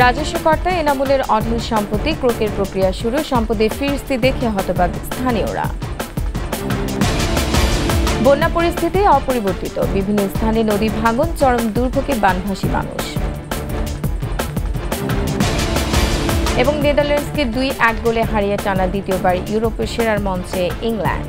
রাজস্ব কর্তা এনামুলের অঢেল সম্পত্তি ক্রোকের প্রক্রিয়া শুরু, সম্পদের ফিরিস্তি দেখে হতবাক স্থানীয়রা। বন্যা পরিস্থিতি অপরিবর্তিত, বিভিন্ন স্থানে নদী ভাঙন, চরম দুর্ভোগে বানভাসী মানুষ। এবং নেদারল্যান্ডসকে 2-1 গোলে হারিয়ে টানা দ্বিতীয়বার ইউরোপের সেরার মঞ্চে ইংল্যান্ড।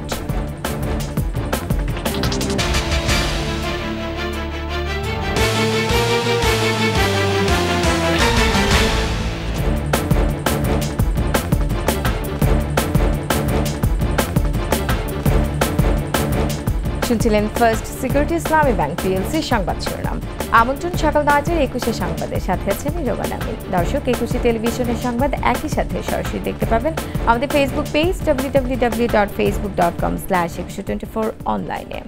শুনছিলেন ফার্স্ট সিকিউরিটি ইসলামী ব্যাংক পিএলসি সংবাদ শিরোনাম। আমন্ত্রণ সকাল 9টার 21 সংবাদের সাথে আছেন রোমান আমিন। দর্শক, 21 টেলিভিশনের সংবাদ একই সাথে সরাসরি দেখতে পাবেন আমাদের ফেসবুক পেজ www.facebook.com/2124 অনলাইনে।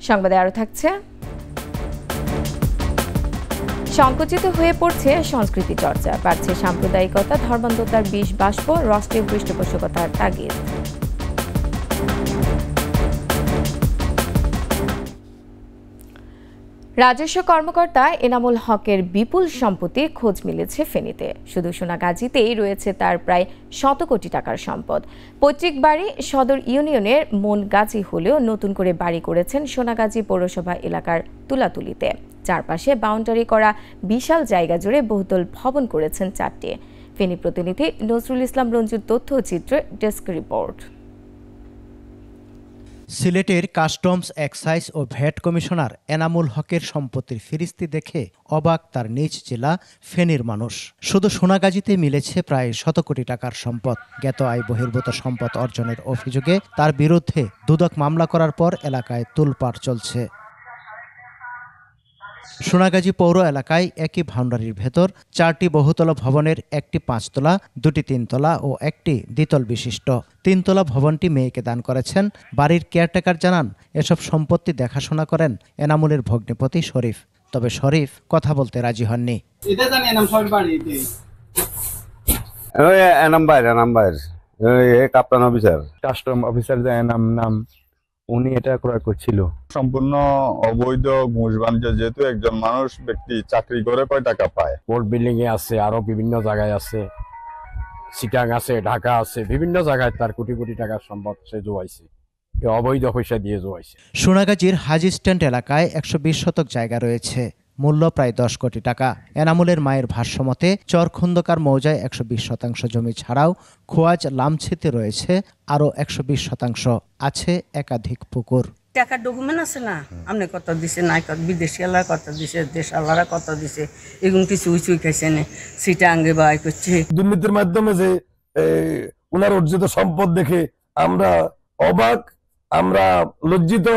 সংবাদে আরও থাকছে, সংকুচিত হয়ে পড়ছে সংস্কৃতি চর্চা, বাড়ছে সাম্প্রদায়িকতা, ধর্মান্ধতার বিষ বাষ্প, রাষ্ট্রীয় পৃষ্ঠপোষকতার তাগিদ। রাজস্ব কর্মকর্তা এনামুল হকের বিপুল সম্পত্তির খোঁজ মিলেছে ফেনীতে। শুধু সোনাগাজীতেই রয়েছে তার প্রায় 100 কোটি টাকার সম্পদ। পৈতৃক বাড়ি সদর ইউনিয়নের মনগাজী হলেও নতুন করে বাড়ি করেছেন সোনাগাজী পৌরসভা এলাকার তুলাতুলিতে। চারপাশে বাউন্ডারি করা বিশাল জায়গা জুড়ে বহুতল ভবন করেছেন 4টি। ফেনী প্রতিনিধি নজরুল ইসলাম রঞ্জুর তথ্য চিত্রে ডেস্ক রিপোর্ট। সিলেটের কাস্টমস, এক্সাইজ ও ভ্যাট কমিশনার এনামুল হকের সম্পত্তির ফিরিস্তি দেখে অবাক তার নিজ জেলা ফেনীর মানুষ। শুধু সোনাগাজীতে মিলেছে প্রায় 100 কোটি টাকার সম্পদ। জ্ঞাত আয় বহির্ভূত সম্পদ অর্জনের অভিযোগে তার বিরুদ্ধে দুদক মামলা করার পর এলাকায় তোলপাড় চলছে। সোনাগাজী পৌর এলাকায় একই ভান্ডারির ভেতর 4টি বহুতলা ভবনের একটি 5 তলা, 2টি 3 তলা ও একটি দ্বিতল বিশিষ্ট। 3 তলা ভবনটি মেয়েকে দান করেছেন। বাড়ির কেয়ারটেকার জানান, এসব সম্পত্তি দেখাশোনা করেন এনামুলের ভগ্নিপতি শরীফ। তবে শরীফ কথা বলতে রাজি হননি। কাস্টম অফিসার নাম উনি এটা ক্রয় করছিল। সম্পূর্ণ অবৈধ ঘুষ বাণিজ্য, যেহেতু একজন মানুষ ব্যক্তি চাকরি করে কয় টাকা পায়। কোর্ট বিল্ডিং এ আছে, আরো বিভিন্ন জায়গায় আছে, চিটাং আছে, ঢাকা আছে, বিভিন্ন জায়গায় তার কোটি কোটি টাকার সম্পদ সে জোয়াইছে, অবৈধ পয়সা দিয়ে জোয়াইছে। সোনাগাজীর হাজি স্ট্যান্ড এলাকায় 120 শতক জায়গা রয়েছে, মূল্য প্রায় 10 কোটি টাকা। এনামুলের মায়ের ভাষ্যমতে চর খন্দকার মৌজায় 120 শতাংশ জমি ছাড়াও খোয়াজ লামছিতে রয়েছে আরো 120 শতাংশ, আছে একাধিক পুকুর। টাকার ডকুমেন্ট আছে না, আপনি কত দিছে, নাই কত বিদেশি আলারা কত দিছে, দেশ আলারা কত দিছে, এগুলো কিছু উঁচুই খাইছে না, সেটা আঙ্গে বাই করছে। দুর্নীতির মাধ্যমে যে ওনার অর্জিত সম্পদ দেখে আমরা অবাক, আমরা লজ্জিত,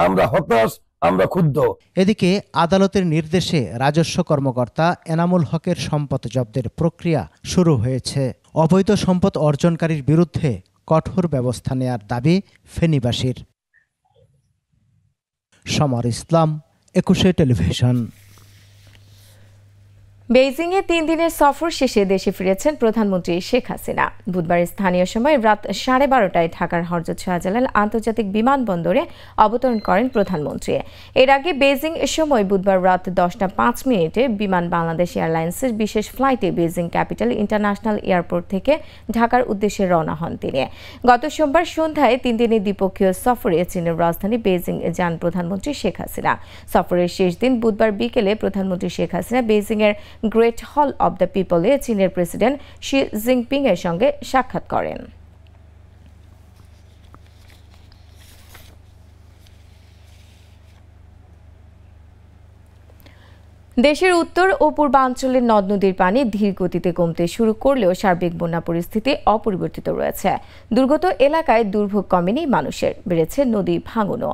আমরা হতাশ, আমরা ক্ষুব্ধ। এদিকে আদালতের নির্দেশে রাজস্ব কর্মকর্তা এনামুল হকের সম্পদ জব্দের প্রক্রিয়া শুরু হয়েছে। অবৈধ সম্পদ অর্জনকারীর বিরুদ্ধে কঠোর ব্যবস্থা নেয়ার দাবি ফেনীবাসীর। সমর ইসলাম, 21 টেলিভিশন। বেইজিংয়ে 3 দিনের সফর শেষে দেশে ফিরেছেন প্রধানমন্ত্রী শেখ হাসিনা। বুধবার স্থানীয় সময় রাত 12:30টায় ঢাকার হযরত শাহজালাল আন্তর্জাতিক বিমানবন্দরে অবতরণ করেন প্রধানমন্ত্রী। এর আগে বেইজিং সময় বুধবার রাত 10:05 বিমান বাংলাদেশ এয়ারলাইন্সের বিশেষ ফ্লাইটে বেইজিং ক্যাপিটাল ইন্টারন্যাশনাল এয়ারপোর্ট থেকে ঢাকার উদ্দেশ্যে রওনা হন তিনি। গত সোমবার সন্ধ্যায় 3 দিনের দ্বিপক্ষীয় সফরে চীনের রাজধানী বেইজিং যান প্রধানমন্ত্রী শেখ হাসিনা। সফরের শেষ দিন বুধবার বিকেলে প্রধানমন্ত্রী শেখ হাসিনা বেইজিংয়ের গ্রেট হল অব দ্য পিপলে চীনের প্রেসিডেন্ট শি জিনপিং এর সঙ্গে সাক্ষাৎ করেন। দেশের উত্তর ও পূর্বাঞ্চলের নদ নদীর পানি ধীর গতিতে কমতে শুরু করলেও সার্বিক বন্যা পরিস্থিতি অপরিবর্তিত রয়েছে। দুর্গত এলাকায় দুর্ভোগ কমেনি মানুষের, বেড়েছে নদী ভাঙনও।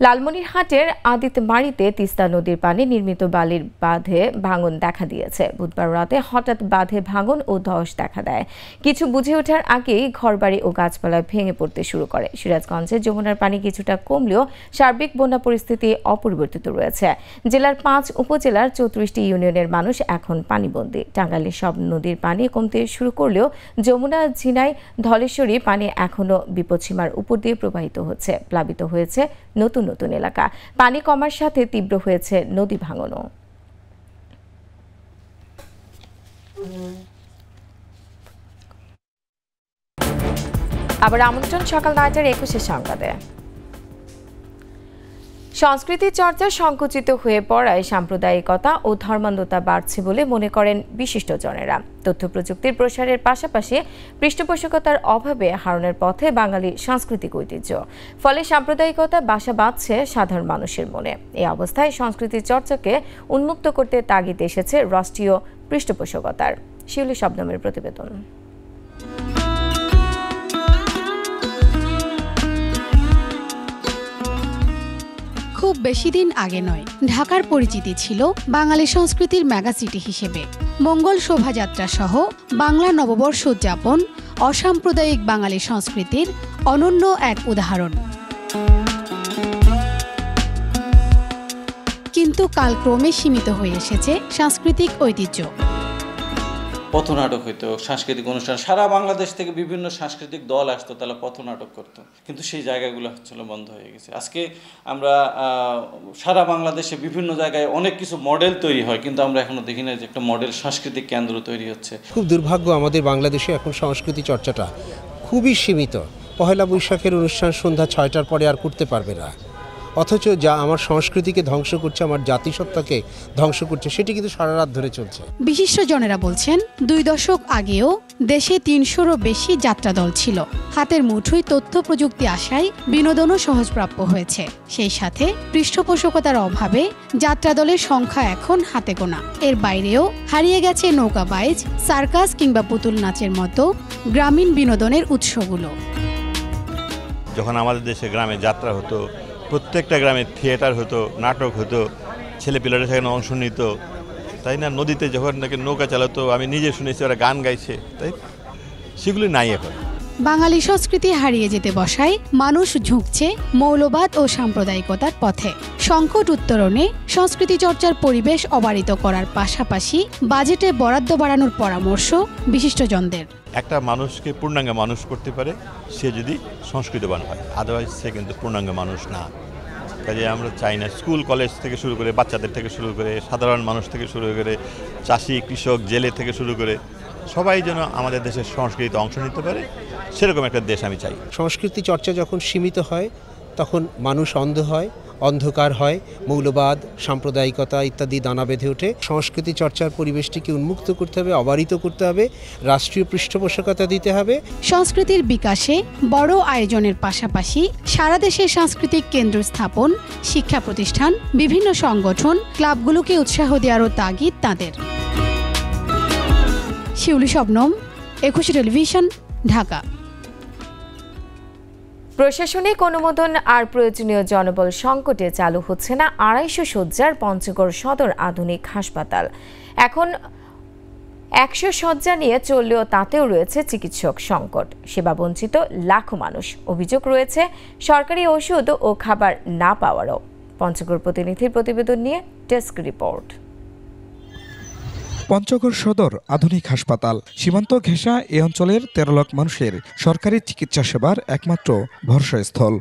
লালমনিরহাটের আদিতমারিতে তিস্তা নদীর পানি নির্মিত বালির বাঁধে ভাঙন দেখা দিয়েছে। বুধবার রাতে হঠাৎ বাঁধে ভাঙন ও ধস দেখা দেয়। কিছু বুঝে ওঠার আগেই ঘরবাড়ি ও গাছপালা ভেঙে পড়তে শুরু করে। সিরাজগঞ্জে যমুনার পানি কিছুটা কমলেও সার্বিক বন্যা পরিস্থিতি অপরিবর্তিত রয়েছে। জেলার 5 উপজেলার 34টি ইউনিয়নের মানুষ এখন পানিবন্দী। টাঙ্গাইলের সব নদীর পানি কমতে শুরু করলেও যমুনা, ঝিনাই, ধলেশ্বরী পানি এখনো বিপদসীমার উপর দিয়ে প্রবাহিত হচ্ছে। প্লাবিত হয়েছে নতুন নতুন এলাকা। পানি কমার সাথে তীব্র হয়েছে নদী ভাঙনও। আবার আমন্ত্রণ সকাল 9টার 21 সংবাদে। সংস্কৃতি চর্চা সংকুচিত হয়ে পড়ায় সাম্প্রদায়িকতা ও ধর্মান্ধতা বাড়ছে বলে মনে করেন বিশিষ্টজনেরা। তথ্য প্রযুক্তির প্রসারের পাশাপাশি পৃষ্ঠপোষকতার অভাবে হারানোর পথে বাঙালি সাংস্কৃতিক ঐতিহ্য। ফলে সাম্প্রদায়িকতা বাসা বাঁধছে সাধারণ মানুষের মনে। এই অবস্থায় সংস্কৃতি চর্চাকে উন্মুক্ত করতে তাগিদ এসেছে রাষ্ট্রীয় পৃষ্ঠপোষকতার। শিউলি শবনমের প্রতিবেদন। খুব বেশি দিন আগে নয়, ঢাকার পরিচিতি ছিল বাঙালি সংস্কৃতির মেগাসিটি হিসেবে। মঙ্গল শোভাযাত্রা সহ বাংলা নববর্ষ উদযাপন অসাম্প্রদায়িক বাঙালি সংস্কৃতির অনন্য এক উদাহরণ। কিন্তু কালক্রমে সীমিত হয়ে এসেছে সাংস্কৃতিক ঐতিহ্য। পথনাটক হইতো, সাংস্কৃতিক অনুষ্ঠান, সারা বাংলাদেশ থেকে বিভিন্ন সাংস্কৃতিক দল আসতো, তারা পথনাটক করতো, কিন্তু সেই জায়গাগুলো হচ্ছিল বন্ধ হয়ে গেছে। আজকে আমরা সারা বাংলাদেশে বিভিন্ন জায়গায় অনেক কিছু মডেল তৈরি হয়, কিন্তু আমরা এখনো দেখি না যে একটা মডেল সাংস্কৃতিক কেন্দ্র তৈরি হচ্ছে। খুব দুর্ভাগ্য, আমাদের বাংলাদেশে এখন সংস্কৃতি চর্চাটা খুবই সীমিত। পহেলা বৈশাখের অনুষ্ঠান সন্ধ্যা 6টার পরে আর করতে পারবে না, অথচ যা আমার সংস্কৃতিকে ধ্বংস করছে, আমার জাতিসত্তাকে ধ্বংস করছে, সেটি কিন্তু সারা রাত ধরে চলছে। বিশিষ্টজনেরা বলছেন 2 দশক আগেও দেশে 300-রও বেশি যাত্রা দল ছিল। হাতের মুঠোয় তথ্য প্রযুক্তি আসায় বিনোদনও সহজপ্রাপ্য হয়েছে। সেই সাথে পৃষ্ঠপোষকতার অভাবে যাত্রা দলের সংখ্যা এখন হাতে গোনা। এর বাইরেও হারিয়ে গেছে নৌকাবাইজ, সার্কাস কিংবা পুতুল নাচের মতো গ্রামীণ বিনোদনের উৎসগুলো। যখন আমাদের দেশে গ্রামে যাত্রা হতো, প্রত্যেকটা গ্রামে থিয়েটার হতো, নাটক হতো, ছেলেপিলারা সেখানে অংশ নিত, তাই না? নদীতে যখন নাকি নৌকা চালাতো, আমি নিজে শুনেছি ওরা গান গাইছে, তাই সেগুলি নাই এখন। বাঙালি সংস্কৃতি হারিয়ে যেতে বসায় মানুষ ঝুঁকছে মৌলবাদ ও সাম্প্রদায়িকতার পথে। সংকট উত্তরণে সংস্কৃতি চর্চার পরিবেশ অবারিত করার পাশাপাশি বাজেটে বরাদ্দ বাড়ানোর পরামর্শ বিশিষ্টজনদের। একটা মানুষকে পূর্ণাঙ্গ মানুষ করতে পারে সে যদি সংস্কৃতবান হয়, আদারওয়াইজ সে কিন্তু পূর্ণাঙ্গ মানুষ না। কাজে আমরা চাই না স্কুল কলেজ থেকে শুরু করে, বাচ্চাদের থেকে শুরু করে, সাধারণ মানুষ থেকে শুরু করে, চাষি কৃষক জেলে থেকে শুরু করে সবাই যেন আমাদের দেশের সংস্কৃতিতে অংশ নিতে পারে, সেরকম একটা দেশ আমি চাই। সংস্কৃতি চর্চা যখন সীমিত হয় তখন মানুষ অন্ধ হয়, অন্ধকার হয়, মৌলবাদ, সাম্প্রদায়িকতা ইত্যাদি দানা বেঁধে ওঠে। সংস্কৃতি চর্চার পরিবেশটিকে উন্মুক্ত করতে হবে, অবারিত করতে হবে, রাষ্ট্রীয় পৃষ্ঠপোষকতা দিতে হবে। সংস্কৃতির বিকাশে বড় আয়োজনের পাশাপাশি সারা দেশে সাংস্কৃতিক কেন্দ্র স্থাপন, শিক্ষা প্রতিষ্ঠান, বিভিন্ন সংগঠন, ক্লাবগুলোকে উৎসাহ দেওয়ারও তাগিদ তাদের। শিউলি শবনম, 21 টেলিভিশন, ঢাকা। প্রশাসনিক অনুমোদন আর প্রয়োজনীয় জনবল সংকটে চালু হচ্ছে না 250 শয্যার পঞ্চগড় সদর আধুনিক হাসপাতাল। এখন 100 শয্যা নিয়ে চললেও তাতেও রয়েছে চিকিৎসক সংকট, সেবাবঞ্চিত লাখো মানুষ। অভিযোগ রয়েছে সরকারি ওষুধ ও খাবার না পাওয়ারও। পঞ্চগড় প্রতিনিধির প্রতিবেদন নিয়ে ডেস্ক রিপোর্ট। পঞ্চগড় সদর আধুনিক হাসপাতাল সীমান্ত ঘেঁষা এ অঞ্চলের 13 লাখ মানুষের সরকারি চিকিৎসা সেবার একমাত্র ভরসাস্থল।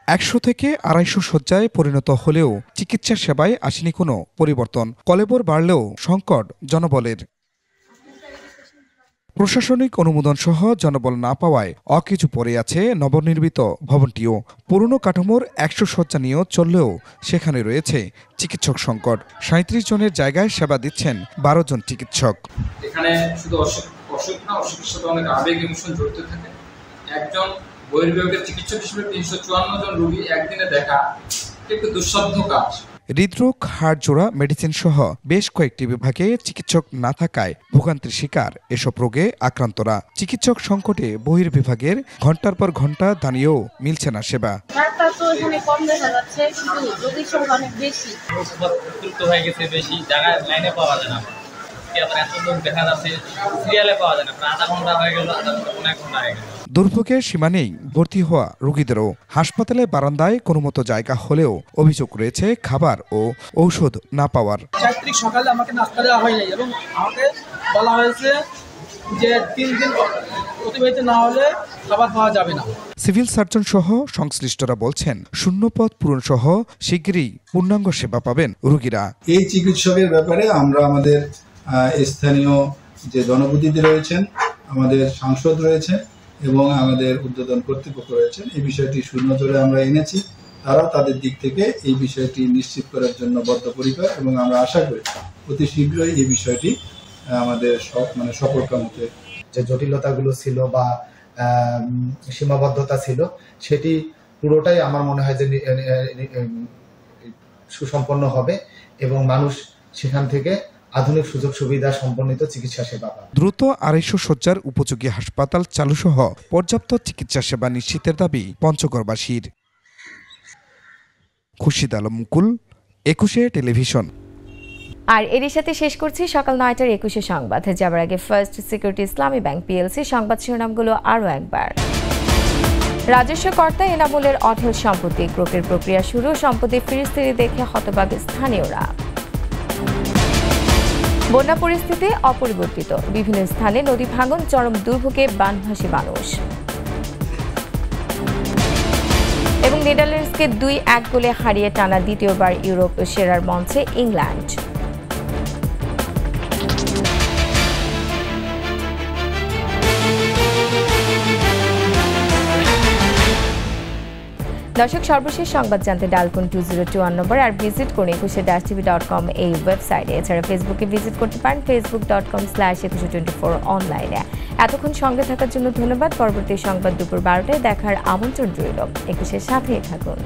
100 থেকে 250 শয্যায় পরিণত হলেও চিকিৎসা সেবায় আসেনি কোনো পরিবর্তন। কলেবর বাড়লেও সংকট জনবলের। প্রশাসনিক অনুমোদন সহ জনবল না পাওয়ায় অকিছু পড়ে আছে নবনির্মিত ভবনটিও। পুরনো কাঠামোর 100 শয্যা নিয়েও চললেও সেখানে রয়েছে চিকিৎসক সংকট। 37 জনের জায়গায় সেবা দিচ্ছেন 12 জন চিকিৎসক। এখানে শুধু অসুখ না, অসুখের সাথে অনেক আবেগ ইমোশন জড়িত থাকে। একজন বহির্বিভাগের চিকিৎসক হিসেবে 354 জন রোগী একদিনে দেখা একটু দুঃসাধ্য কাজ। হৃদরোগ, হাড়জোড়া, মেডিসিন সহ বেশ কয়েকটি বিভাগে চিকিৎসক না থাকায় ভোগান্তির শিকার এসব রোগে আক্রান্তরা। চিকিৎসক সংকটে বহির্বিভাগের ঘন্টার পর ঘন্টা দাঁড়িয়েও মিলছে না সেবা। দুর্ভোগের সীমা নেই ভর্তি হওয়া রোগীদেরও। হাসপাতালে বারান্দায় কোনো মতো জায়গা হলেও অভিযোগ রয়েছে খাবার ও ঔষধ না পাওয়ার। সকালে আমাকে নাস্তা দেওয়া হয়নি এবং আমাকে বলা হয়েছে যে 3 দিন অতিবাহিত না হলে খাবার পাওয়া যাবে না। সিভিল সার্জন সহ সংশ্লিষ্টরা বলছেন শূন্যপদ পূরণ সহ শিগগিরই পূর্ণাঙ্গ সেবা পাবেন রোগীরা। এই চিকিৎসকের ব্যাপারে আমরা আমাদের স্থানীয় যে জনপ্রতিনিধি রয়েছেন, আমাদের সাংসদ রয়েছে এবং আমাদের ঊর্ধ্বতন কর্তৃপক্ষ রয়েছেন, এই বিষয়টি সুনজরে আমরা এনেছি। তারাও তাদের দিক থেকে এই বিষয়টি নিশ্চিত করার জন্য বদ্ধপরিকর এবং আমরা আশা করি অতি শীঘ্রই এই বিষয়টি আমাদের সফলকামতে যে জটিলতাগুলো ছিল বা সীমাবদ্ধতা ছিল সেটি পুরোটাই আমার মনে হয় যে সুসম্পন্ন হবে এবং মানুষ সেখান থেকে আধুনিক সুযোগ সুবিধা সম্পন্নিত চিকিৎসা সেবা পাবে। দ্রুত 250 শয্যার উপযোগী হাসপাতাল চালুসহ পর্যাপ্ত চিকিৎসা সেবা নিশ্চিতের দাবি পঞ্চগড়বাসীর। খুরশিদ আলম মুকুল, 21 টেলিভিশন। আর এরই সাথে শেষ করছি সকাল 9টার 21 সংবাদ। যাবার আগে ফার্স্ট সিকিউরিটি ইসলামী ব্যাংক পিএলসি সংবাদ শিরোনামগুলো আরও একবার। রাজস্ব কর্তা এনামুলের অঢেল সম্পত্তি ক্রোকের প্রক্রিয়া শুরু, সম্পত্তি ফিরিস্তিরি দেখে হতবাক স্থানীয়রা। বন্যা পরিস্থিতি অপরিবর্তিত, বিভিন্ন স্থানে নদী ভাঙন, চরম দুর্ভোগে বানভাসী মানুষ। এবং নেদারল্যান্ডসকে 2-1 গোলে হারিয়ে টানা দ্বিতীয়বার ইউরোপ সেরার মঞ্চে ইংল্যান্ড। দর্শক, সর্বশেষ সংবাদ জানতে ডায়াল করুন 2021 নম্বর আর ভিজিট করুন 21-tv.com এই ওয়েবসাইটে। এছাড়া ফেসবুকে ভিজিট করতে পারেন facebook.com/2124 অনলাইনে। এতক্ষণ সঙ্গে থাকার জন্য ধন্যবাদ। পরবর্তী সংবাদ দুপুর 12টায় দেখার আমন্ত্রণ রইল। 21-এর সাথেই থাকুন।